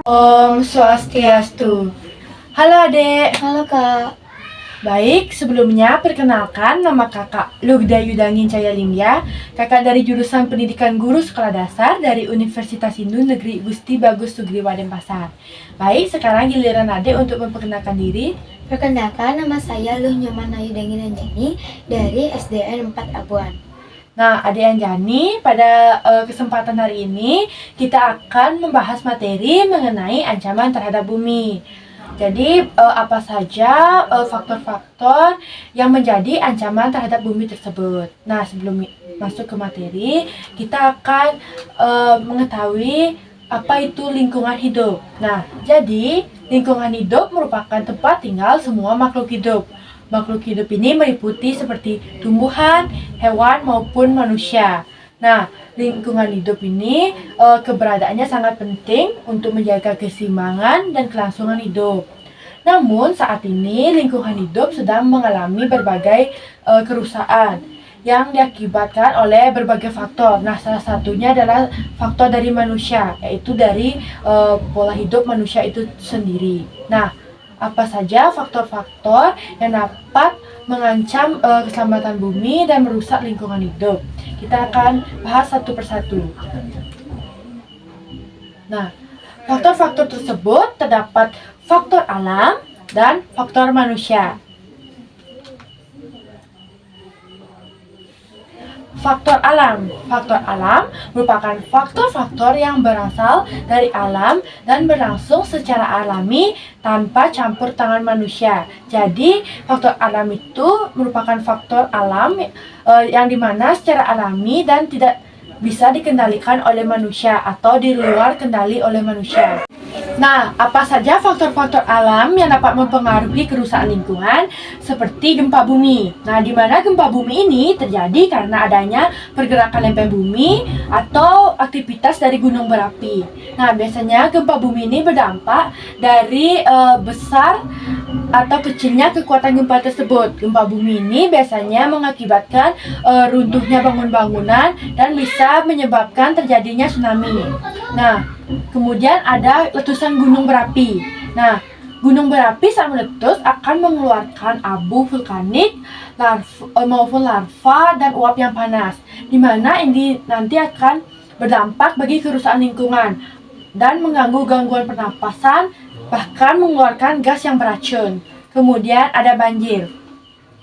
Om Swastiastu. Halo adek. Halo Kak. Baik, sebelumnya perkenalkan nama kakak Lugda Yudangin Cayalingya. Kakak dari jurusan Pendidikan Guru Sekolah Dasar dari Universitas Hindu Negeri Gusti Bagus Sugriwa Denpasar. Baik, sekarang giliran adek untuk memperkenalkan diri. Perkenalkan, nama saya Luh Nyoman Ayudangin Anjani dari SDN 4 Abuan. Nah, Ade Anjani, pada kesempatan hari ini kita akan membahas materi mengenai ancaman terhadap bumi. Jadi, apa saja faktor-faktor yang menjadi ancaman terhadap bumi tersebut. Nah, sebelum masuk ke materi, kita akan mengetahui apa itu lingkungan hidup. Nah, jadi lingkungan hidup merupakan tempat tinggal semua makhluk hidup. Makhluk hidup ini meliputi seperti tumbuhan, hewan, maupun manusia. Nah, lingkungan hidup ini keberadaannya sangat penting untuk menjaga keseimbangan dan kelangsungan hidup. Namun, saat ini lingkungan hidup sedang mengalami berbagai kerusakan yang diakibatkan oleh berbagai faktor. Nah, salah satunya adalah faktor dari manusia, yaitu dari pola hidup manusia itu sendiri. Nah, apa saja faktor-faktor yang dapat mengancam keselamatan bumi dan merusak lingkungan hidup? Kita akan bahas satu persatu. Nah, faktor-faktor tersebut terdapat faktor alam dan faktor manusia. Faktor alam. Faktor alam merupakan faktor-faktor yang berasal dari alam dan berlangsung secara alami tanpa campur tangan manusia. Jadi, faktor alam itu merupakan faktor alam yang dimana secara alami dan tidak bisa dikendalikan oleh manusia atau di luar kendali oleh manusia. Nah, apa saja faktor-faktor alam yang dapat mempengaruhi kerusakan lingkungan seperti gempa bumi. Nah, di mana gempa bumi ini terjadi karena adanya pergerakan lempeng bumi atau aktivitas dari gunung berapi. Nah, biasanya gempa bumi ini berdampak dari besar atau kecilnya kekuatan gempa tersebut. Gempa bumi ini biasanya mengakibatkan runtuhnya bangunan-bangunan dan bisa menyebabkan terjadinya tsunami. Nah, kemudian ada letusan gunung berapi. Nah, gunung berapi saat meletus akan mengeluarkan abu vulkanik maupun larva dan uap yang panas, di mana ini nanti akan berdampak bagi kerusakan lingkungan dan mengganggu gangguan pernapasan, bahkan mengeluarkan gas yang beracun. Kemudian ada banjir.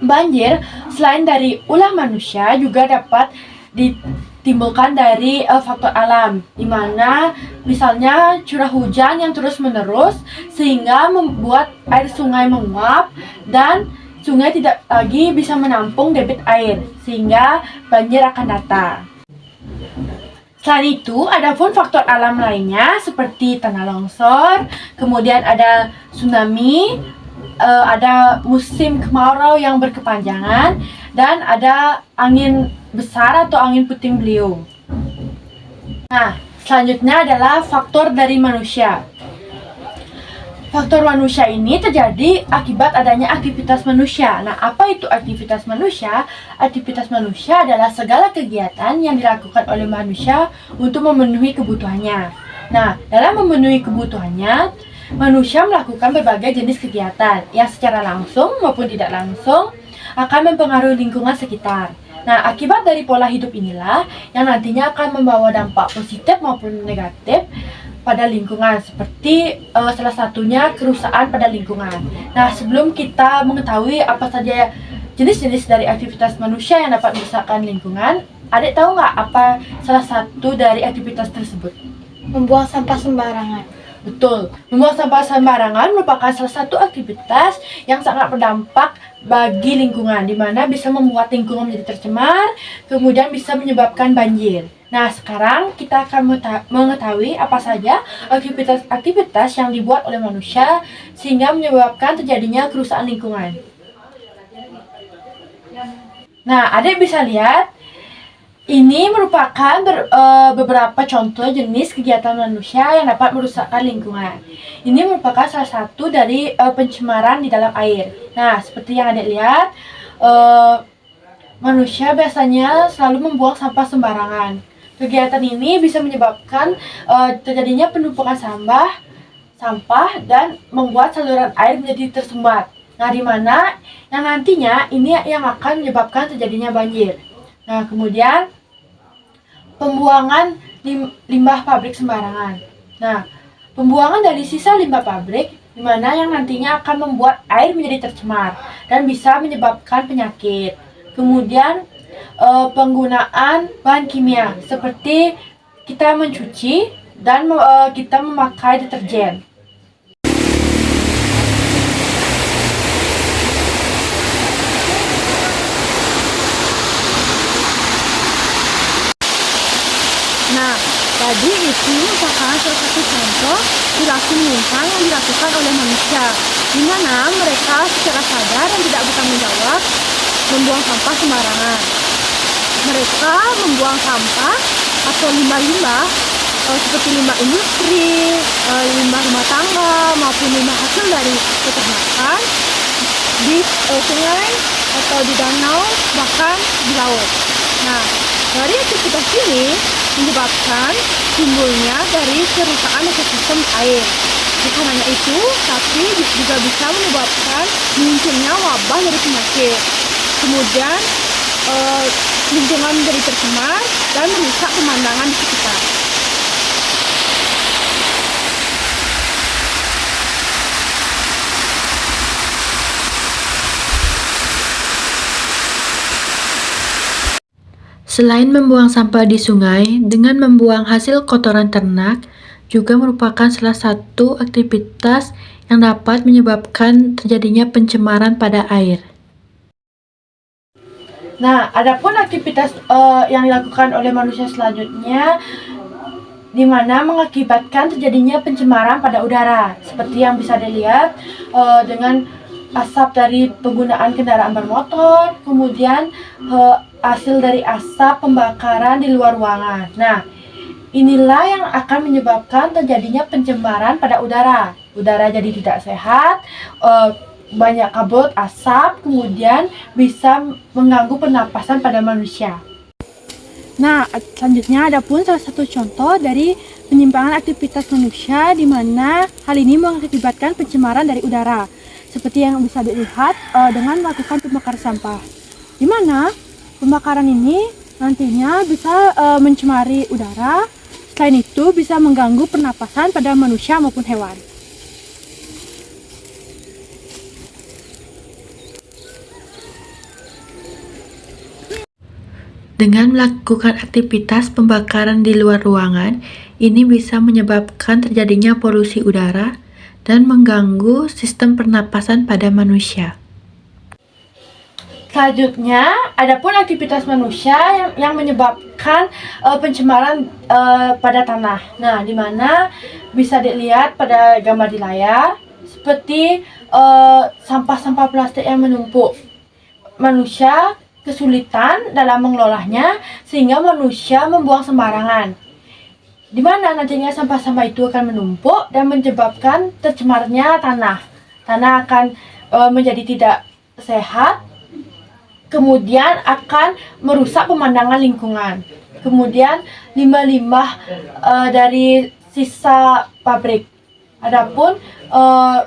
Banjir selain dari ulah manusia juga dapat ditimbulkan dari faktor alam, di mana misalnya curah hujan yang terus-menerus sehingga membuat air sungai menguap dan sungai tidak lagi bisa menampung debit air sehingga banjir akan datang. Selain itu, ada pun faktor alam lainnya seperti tanah longsor, kemudian ada tsunami, ada musim kemarau yang berkepanjangan, dan ada angin besar atau angin puting beliung. Nah, selanjutnya adalah faktor dari manusia. Faktor manusia ini terjadi akibat adanya aktivitas manusia. Nah, apa itu aktivitas manusia? Aktivitas manusia adalah segala kegiatan yang dilakukan oleh manusia untuk memenuhi kebutuhannya. Nah, dalam memenuhi kebutuhannya, manusia melakukan berbagai jenis kegiatan yang secara langsung maupun tidak langsung akan mempengaruhi lingkungan sekitar. Nah, akibat dari pola hidup inilah yang nantinya akan membawa dampak positif maupun negatif pada lingkungan, seperti salah satunya kerusakan pada lingkungan. Nah, sebelum kita mengetahui apa saja jenis-jenis dari aktivitas manusia yang dapat merusakkan lingkungan, adik tahu nggak apa salah satu dari aktivitas tersebut? Membuang sampah sembarangan. Betul, membuang sampah sembarangan merupakan salah satu aktivitas yang sangat berdampak bagi lingkungan, di mana bisa membuat lingkungan menjadi tercemar, kemudian bisa menyebabkan banjir. Nah, sekarang kita akan mengetahui apa saja aktivitas-aktivitas yang dibuat oleh manusia sehingga menyebabkan terjadinya kerusakan lingkungan. Nah, adik bisa lihat, ini merupakan beberapa contoh jenis kegiatan manusia yang dapat merusakkan lingkungan. Ini merupakan salah satu dari pencemaran di dalam air. Nah, seperti yang adik lihat, manusia biasanya selalu membuang sampah sembarangan. Kegiatan ini bisa menyebabkan terjadinya penumpukan sampah sampah dan membuat saluran air menjadi tersumbat. Nah, di mana yang nantinya ini yang akan menyebabkan terjadinya banjir. Nah, kemudian pembuangan limbah pabrik sembarangan. Nah, pembuangan dari sisa limbah pabrik di mana yang nantinya akan membuat air menjadi tercemar dan bisa menyebabkan penyakit. Kemudian penggunaan bahan kimia seperti kita mencuci dan kita memakai deterjen. Nah, tadi itu merupakan salah satu contoh perilaku menyimpang yang dilakukan oleh manusia, di mana mereka secara sadar dan tidak bertanggung jawab membuang sampah sembarangan. Mereka membuang sampah atau limbah-limbah seperti limbah industri, limbah rumah tangga, maupun limbah hasil dari peternakan di sungai atau di danau, bahkan di laut. Nah, dari aktivitas ini menyebabkan timbulnya dari kerusakan ekosistem air. Bukan hanya itu, tapi juga bisa menyebabkan munculnya wabah dari penyakit. Kemudian lingkungan menjadi tercemar dan merusak pemandangan di sekitar. Selain membuang sampah di sungai, dengan membuang hasil kotoran ternak juga merupakan salah satu aktivitas yang dapat menyebabkan terjadinya pencemaran pada air. Nah, adapun aktivitas yang dilakukan oleh manusia selanjutnya di mana mengakibatkan terjadinya pencemaran pada udara, seperti yang bisa dilihat dengan asap dari penggunaan kendaraan bermotor, kemudian hasil dari asap pembakaran di luar ruangan. Nah, inilah yang akan menyebabkan terjadinya pencemaran pada udara. Udara jadi tidak sehat, banyak kabut asap, kemudian bisa mengganggu pernapasan pada manusia. Nah, selanjutnya ada pun salah satu contoh dari penyimpangan aktivitas manusia di mana hal ini mengakibatkan pencemaran dari udara. Seperti yang bisa dilihat dengan melakukan pembakaran sampah. Di mana pembakaran ini nantinya bisa mencemari udara, selain itu bisa mengganggu pernapasan pada manusia maupun hewan. Dengan melakukan aktivitas pembakaran di luar ruangan, ini bisa menyebabkan terjadinya polusi udara dan mengganggu sistem pernapasan pada manusia. Selanjutnya, adapun aktivitas manusia yang menyebabkan pencemaran pada tanah. Nah, di mana bisa dilihat pada gambar di layar, seperti sampah-sampah plastik yang menumpuk. Manusia kesulitan dalam mengelolanya sehingga manusia membuang sembarangan. Di mana nantinya sampah-sampah itu akan menumpuk dan menyebabkan tercemarnya tanah. Tanah akan menjadi tidak sehat, kemudian akan merusak pemandangan lingkungan. Kemudian limbah-limbah dari sisa pabrik. Adapun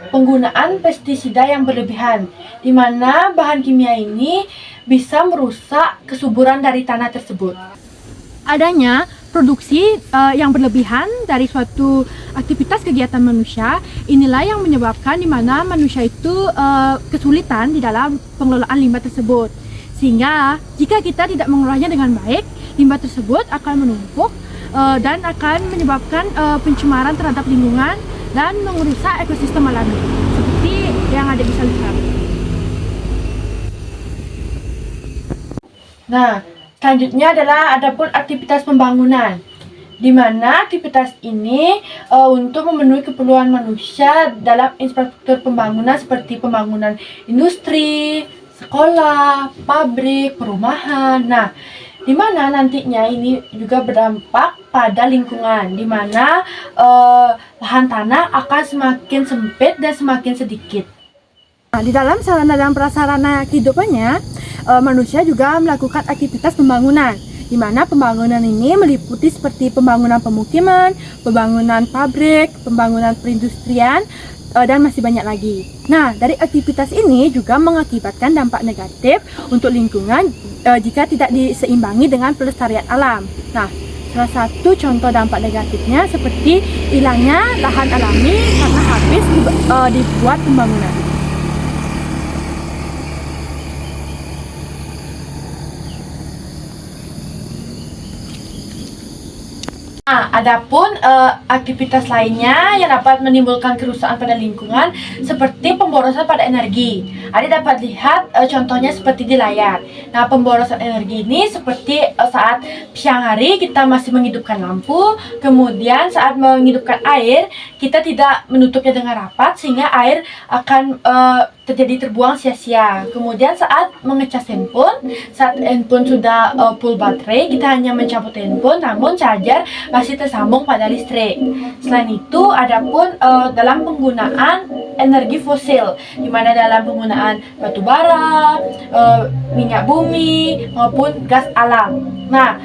penggunaan pestisida yang berlebihan, di mana bahan kimia ini bisa merusak kesuburan dari tanah tersebut. Adanya produksi yang berlebihan dari suatu aktivitas kegiatan manusia, inilah yang menyebabkan di mana manusia itu kesulitan di dalam pengelolaan limbah tersebut. Sehingga jika kita tidak mengelolanya dengan baik, limbah tersebut akan menumpuk dan akan menyebabkan pencemaran terhadap lingkungan dan merusak ekosistem alami seperti yang ada bisa lihat. Nah, selanjutnya adalah adapun aktivitas pembangunan, di mana aktivitas ini untuk memenuhi keperluan manusia dalam infrastruktur pembangunan seperti pembangunan industri, sekolah, pabrik, perumahan. Nah, di mana nantinya ini juga berdampak pada lingkungan, di mana lahan tanah akan semakin sempit dan semakin sedikit. Nah, di dalam sarana dan prasarana kehidupannya, manusia juga melakukan aktivitas pembangunan, di mana pembangunan ini meliputi seperti pembangunan pemukiman, pembangunan pabrik, pembangunan perindustrian, dan masih banyak lagi. Nah, dari aktivitas ini juga mengakibatkan dampak negatif untuk lingkungan jika tidak diseimbangi dengan pelestarian alam. Nah, salah satu contoh dampak negatifnya seperti hilangnya lahan alami karena habis dibuat pembangunan. Nah, adapun aktivitas lainnya yang dapat menimbulkan kerusakan pada lingkungan seperti pemborosan pada energi. Adik dapat lihat contohnya seperti di layar. Nah, pemborosan energi ini seperti saat siang hari kita masih menghidupkan lampu, kemudian saat menghidupkan air kita tidak menutupnya dengan rapat sehingga air akan terjadi terbuang sia-sia. Kemudian saat mengecas handphone, saat handphone sudah full baterai, kita hanya mencabut handphone namun charger masih tersambung pada listrik. Selain itu, adapun dalam penggunaan energi fosil, di mana dalam penggunaan batu bara, minyak bumi maupun gas alam. Nah,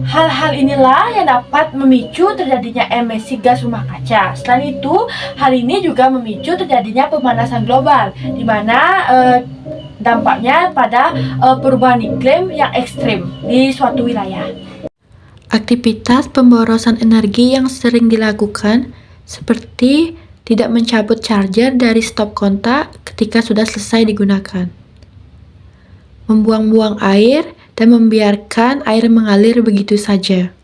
hal-hal inilah yang dapat memicu terjadinya emisi gas rumah kaca. Selain itu, hal ini juga memicu terjadinya pemanasan global, di mana dampaknya pada perubahan iklim yang ekstrim di suatu wilayah. Aktivitas pemborosan energi yang sering dilakukan seperti tidak mencabut charger dari stop kontak ketika sudah selesai digunakan, membuang-buang air dan membiarkan air mengalir begitu saja.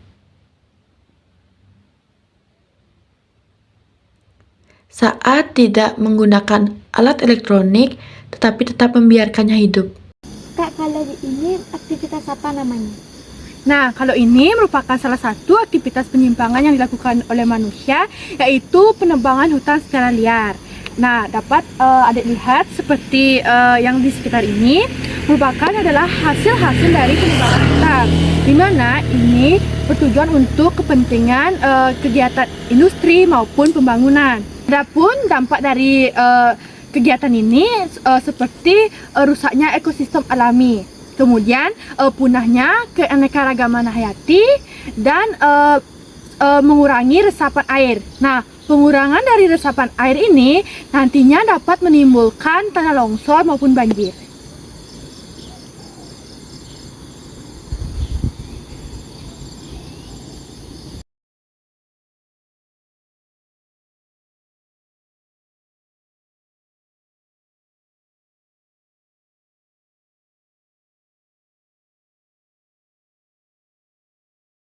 Saat tidak menggunakan alat elektronik tetapi tetap membiarkannya hidup. Kak, kalau ini aktivitas apa namanya? Nah, kalau ini merupakan salah satu aktivitas penyimpangan yang dilakukan oleh manusia, yaitu penebangan hutan secara liar. Nah, dapat adik lihat seperti yang di sekitar ini merupakan adalah hasil-hasil dari penebangan hutan, di mana ini bertujuan untuk kepentingan kegiatan industri maupun pembangunan. Adapun dampak dari kegiatan ini seperti rusaknya ekosistem alami, kemudian punahnya keanekaragaman hayati, dan mengurangi resapan air. Nah, pengurangan dari resapan air ini nantinya dapat menimbulkan tanah longsor maupun banjir.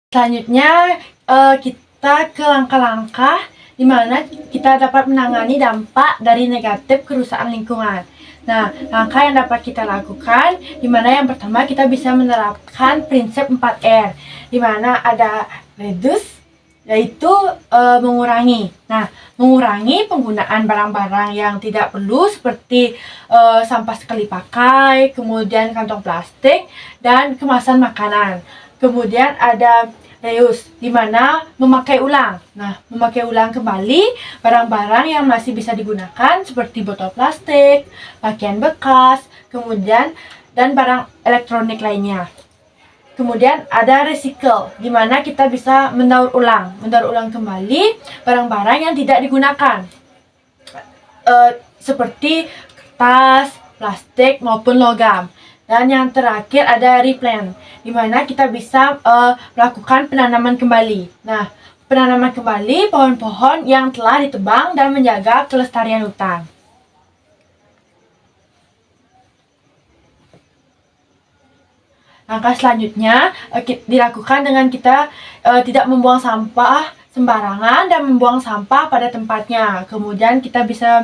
Selanjutnya kita ke langkah-langkah di mana kita dapat menangani dampak dari negatif kerusakan lingkungan. Nah, langkah yang dapat kita lakukan, di mana yang pertama kita bisa menerapkan prinsip 4R, di mana ada reduce, yaitu mengurangi. Nah, mengurangi penggunaan barang-barang yang tidak perlu seperti sampah sekali pakai, kemudian kantong plastik, dan kemasan makanan. Kemudian ada reuse, di mana memakai ulang. Nah, memakai ulang kembali barang-barang yang masih bisa digunakan seperti botol plastik, pakaian bekas, kemudian dan barang elektronik lainnya. Kemudian ada recycle, di mana kita bisa mendaur ulang kembali barang-barang yang tidak digunakan, seperti kertas, plastik maupun logam. Dan yang terakhir ada replant, di mana kita bisa melakukan penanaman kembali. Nah, penanaman kembali pohon-pohon yang telah ditebang dan menjaga kelestarian hutan. Langkah selanjutnya dilakukan dengan kita tidak membuang sampah sembarangan dan membuang sampah pada tempatnya. Kemudian kita bisa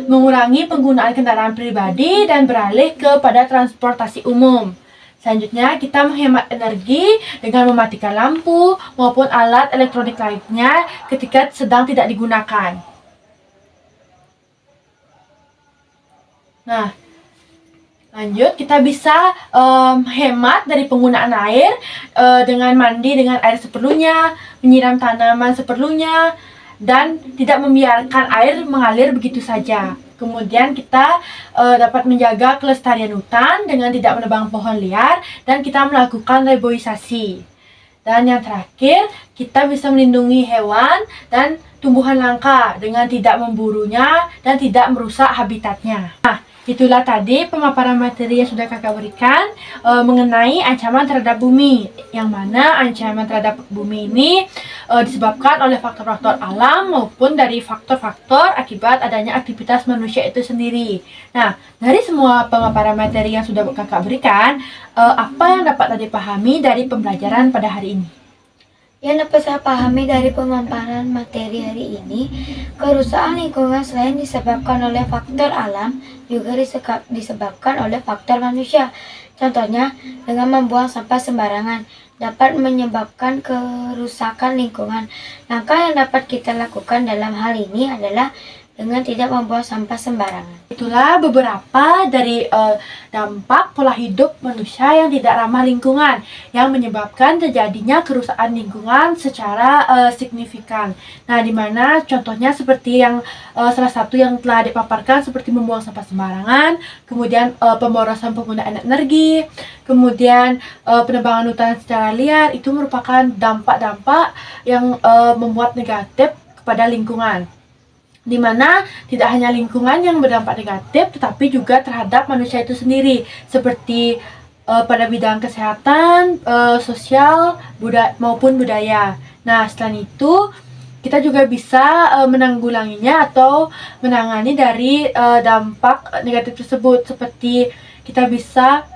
mengurangi penggunaan kendaraan pribadi dan beralih kepada transportasi umum. Selanjutnya kita menghemat energi dengan mematikan lampu maupun alat elektronik lainnya ketika sedang tidak digunakan. Nah, lanjut, kita bisa hemat dari penggunaan air dengan mandi dengan air seperlunya, menyiram tanaman seperlunya, dan tidak membiarkan air mengalir begitu saja. Kemudian kita dapat menjaga kelestarian hutan dengan tidak menebang pohon liar dan kita melakukan reboisasi. Dan yang terakhir, kita bisa melindungi hewan dan tumbuhan langka dengan tidak memburunya dan tidak merusak habitatnya. Nah, itulah tadi pemaparan materi yang sudah kakak berikan mengenai ancaman terhadap bumi. Yang mana ancaman terhadap bumi ini disebabkan oleh faktor-faktor alam maupun dari faktor-faktor akibat adanya aktivitas manusia itu sendiri. Nah, dari semua pemaparan materi yang sudah kakak berikan, apa yang dapat dipahami dari pembelajaran pada hari ini? Yang dapat saya pahami dari pemaparan materi hari ini, kerusakan lingkungan selain disebabkan oleh faktor alam, juga disebabkan oleh faktor manusia. Contohnya, dengan membuang sampah sembarangan dapat menyebabkan kerusakan lingkungan. Langkah yang dapat kita lakukan dalam hal ini adalah dengan tidak membuang sampah sembarangan. Itulah beberapa dari dampak pola hidup manusia yang tidak ramah lingkungan yang menyebabkan terjadinya kerusakan lingkungan secara signifikan. Nah, di mana contohnya seperti yang salah satu yang telah dipaparkan seperti membuang sampah sembarangan, kemudian pemborosan penggunaan energi, kemudian penebangan hutan secara liar, itu merupakan dampak-dampak yang membuat negatif kepada lingkungan. Di mana tidak hanya lingkungan yang berdampak negatif, tetapi juga terhadap manusia itu sendiri, seperti pada bidang kesehatan, sosial, maupun budaya. Nah, selain itu, kita juga bisa menanggulanginya atau menangani dari dampak negatif tersebut, seperti kita bisa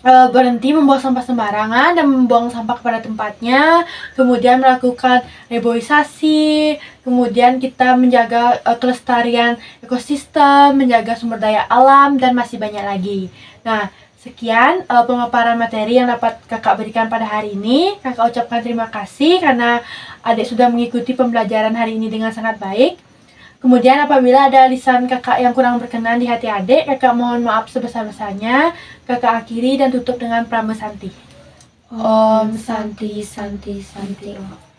berhenti membuang sampah sembarangan dan membuang sampah kepada tempatnya, kemudian melakukan reboisasi, kemudian kita menjaga kelestarian ekosistem, menjaga sumber daya alam, dan masih banyak lagi. Nah, sekian pemaparan materi yang dapat kakak berikan pada hari ini. Kakak ucapkan terima kasih karena adik sudah mengikuti pembelajaran hari ini dengan sangat baik. Kemudian apabila ada lisan kakak yang kurang berkenan di hati adik, kakak mohon maaf sebesar-besarnya. Kakak akhiri dan tutup dengan Prama Santi. Om Santi Santi Santi Om.